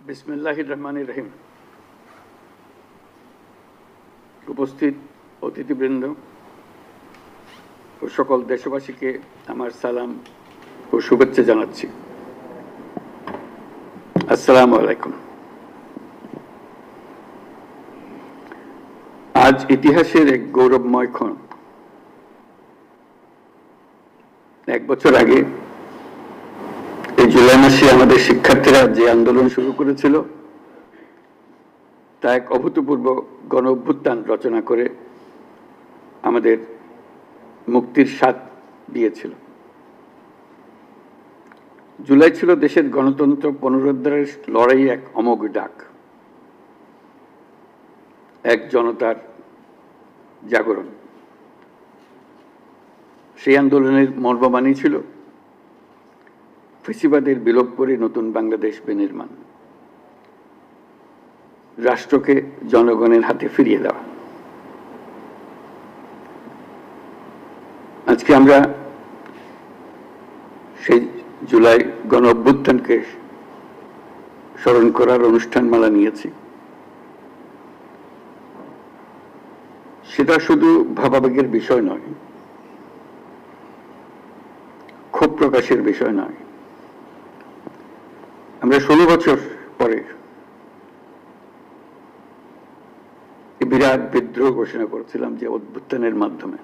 বিসমিল্লাহির রহমানির রহিম। উপস্থিত অতিথিবৃন্দ ও সকল দেশবাসীকে আমার সালাম ও শুভেচ্ছা জানাচ্ছি। আসসালামু আলাইকুম। আজ ইতিহাসের এক গৌরবময় ক্ষণ। 1 বছর আগে এই জুলাই মাসে আমাদের শিক্ষার্থীরা যে আন্দোলন শুরু করেছিল তা এক অভূতপূর্ব গণ অভ্যুত্থান রচনা করে আমাদের মুক্তির স্বাদ দিয়েছিল। জুলাই ছিল দেশের গণতন্ত্র পুনরুদ্ধারের লড়াই এক অমোঘ ডাক, এক জনতার জাগরণ। সেই আন্দোলনের মর্মবাণী ছিল ফ্যাসিবাদের বিলোপ করে নতুন বাংলাদেশ বিনির্মাণ, রাষ্ট্রকে জনগণের হাতে ফিরিয়ে দেওয়া। আজকে আমরা সেই জুলাই গণ অভ্যুত্থানকে স্মরণ করার অনুষ্ঠানমালা নিয়েছি। সেটা শুধু ভাবাবেগের বিষয় নয়, ক্ষোভ প্রকাশের বিষয় নয়। আমরা 16 বছর পরে বিরাট বিদ্রোহ ঘোষণা করেছিলাম যে অভ্যুত্থানের মাধ্যমে,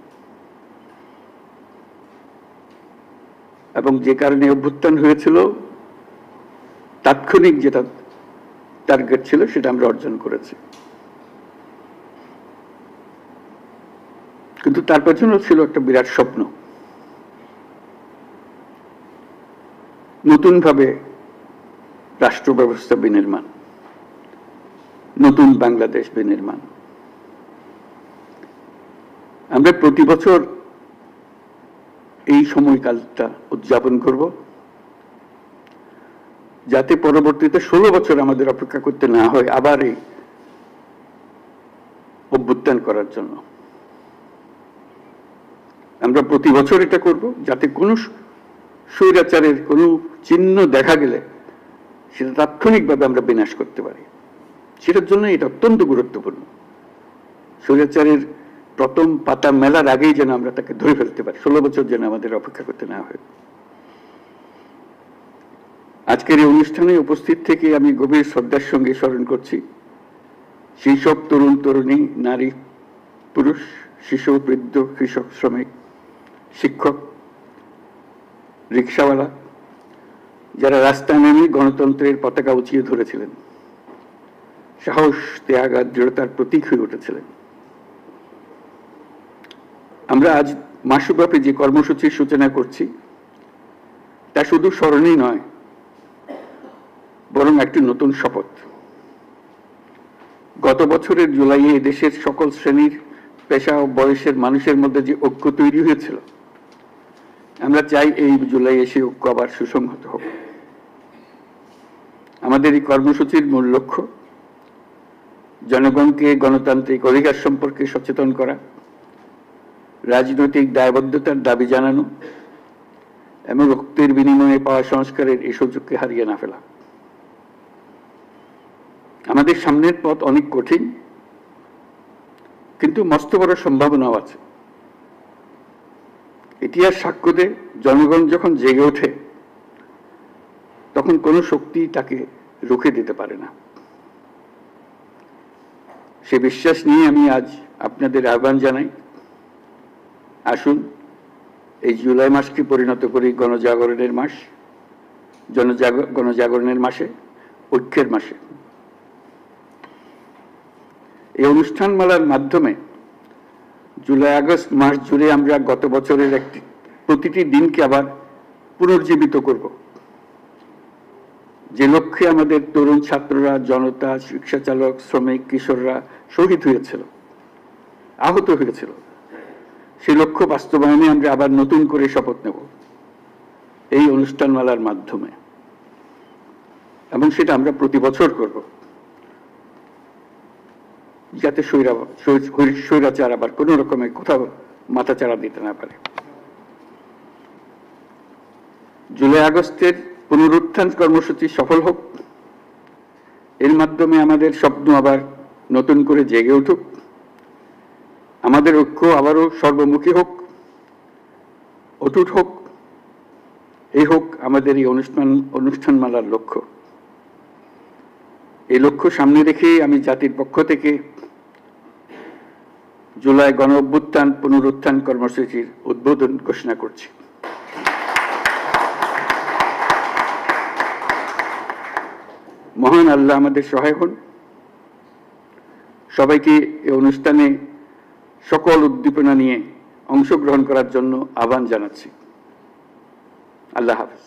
এবং যে কারণে অভ্যুত্থান হয়েছিল তাৎক্ষণিক যেটা টার্গেট ছিল সেটা আমরা অর্জন করেছি। কিন্তু তার পেছনে ছিল একটা বিরাট স্বপ্ন, নতুনভাবে রাষ্ট্র ব্যবস্থা বিনির্মাণ, নতুন বাংলাদেশ বিনির্মাণ। আমরা প্রতি বছর এই সময়কালটা উদযাপন করব, যাতে পরবর্তীতে 16 বছর আমাদের অপেক্ষা করতে না হয় আবার এই অভ্যুত্থান করার জন্য। আমরা প্রতি বছর এটা করব, যাতে কোনো স্বৈরাচারের কোনো চিহ্ন দেখা গেলে সেটা তাৎক্ষণিকভাবে আমরা বিনাশ করতে পারি। সেটার জন্য এটা অত্যন্ত গুরুত্বপূর্ণ। স্বৈরাচারের প্রথম পাতা মেলার আগেই যেন আমরা তাকে ধরে ফেলতে পারি, 16 বছর যেন আমাদের অপেক্ষা করতে না হয়। আজকের এই অনুষ্ঠানে উপস্থিত থেকে আমি গভীর শ্রদ্ধার সঙ্গে স্মরণ করছি সেই সব তরুণ তরুণী, নারী পুরুষ, শিশু, বৃদ্ধ, কৃষক, শ্রমিক, শিক্ষক, রিক্সাওয়ালা, যারা রাস্তায় নেমে গণতন্ত্রের পতাকা উঁচিয়ে ধরেছিলেন, সাহস, ত্যাগ আর দৃঢ়তার প্রতীক হয়ে উঠেছিলেন। আমরা আজ মাসব্যাপী যে কর্মসূচির সূচনা করছি তা শুধু স্মরণই নয়, বরং একটি নতুন শপথ। গত বছরের জুলাইয়ে দেশের সকল শ্রেণীর, পেশা ও বয়সের মানুষের মধ্যে যে ঐক্য তৈরি হয়েছিল, আমরা চাই এই জুলাই এসে ঐক্য আবার সুসংহত হোক। আমাদের এই কর্মসূচির মূল লক্ষ্য জনগণকে গণতান্ত্রিক অধিকার সম্পর্কে সচেতন করা, রাজনৈতিক দায়বদ্ধতার দাবি জানানো এবং রক্তের বিনিময়ে পাওয়া সংস্কারের এই সুযোগকে হারিয়ে না ফেলা। আমাদের সামনের পথ অনেক কঠিন, কিন্তু মস্ত বড় সম্ভাবনাও আছে। ইতিহাস সাক্ষ্য দেয়, জনগণ যখন জেগে ওঠে তখন কোনো শক্তি তাকে রুখে দিতে পারে না। সে বিশ্বাস নিয়ে আমি আজ আপনাদের আহ্বান জানাই, আসুন এই জুলাই মাসকে পরিণত করি গণজাগরণের মাস, গণজাগরণের মাসে, ঐক্যের মাসে। এই অনুষ্ঠানমালার মাধ্যমে জুলাই আগস্ট মাস জুড়ে আমরা গত বছরের প্রতিটি দিনকে আবার পুনর্জীবিত করব, যে লক্ষ্যে আমাদের তরুণ ছাত্ররা, জনতা, রিক্সা চালক, শ্রমিক, কিশোররা শহীদ হয়েছিল, আহত হয়েছিল। সেই লক্ষ্য বাস্তবায়নে আমরা আবার নতুন করে শপথ নেব এই অনুষ্ঠানমালার মাধ্যমে, এবং সেটা আমরা প্রতি বছর করব, যাতে স্বৈরাচার আবার কোনো রকমের কোথাও মাথাচাড়া দিতে না পারে। জুলাই আগস্টের পুনরুত্থান কর্মসূচি সফল হোক, এর মাধ্যমে আমাদের স্বপ্ন আবার নতুন করে জেগে উঠুক, আমাদের ঐক্য আবারও সর্বমুখী হোক, অটুট হোক। এই হোক আমাদের এই অনুষ্ঠানমালার লক্ষ্য। এই লক্ষ্য সামনে রেখে আমি জাতির পক্ষ থেকে জুলাই গণ অভ্যুত্থান পুনরুত্থান কর্মসূচির উদ্বোধন ঘোষণা করছি। মহান আল্লাহ আমাদের সহায় হন। সবাইকে এই অনুষ্ঠানে সকল উদ্দীপনা নিয়ে অংশগ্রহণ করার জন্য আহ্বান জানাচ্ছি। আল্লাহ হাফেজ।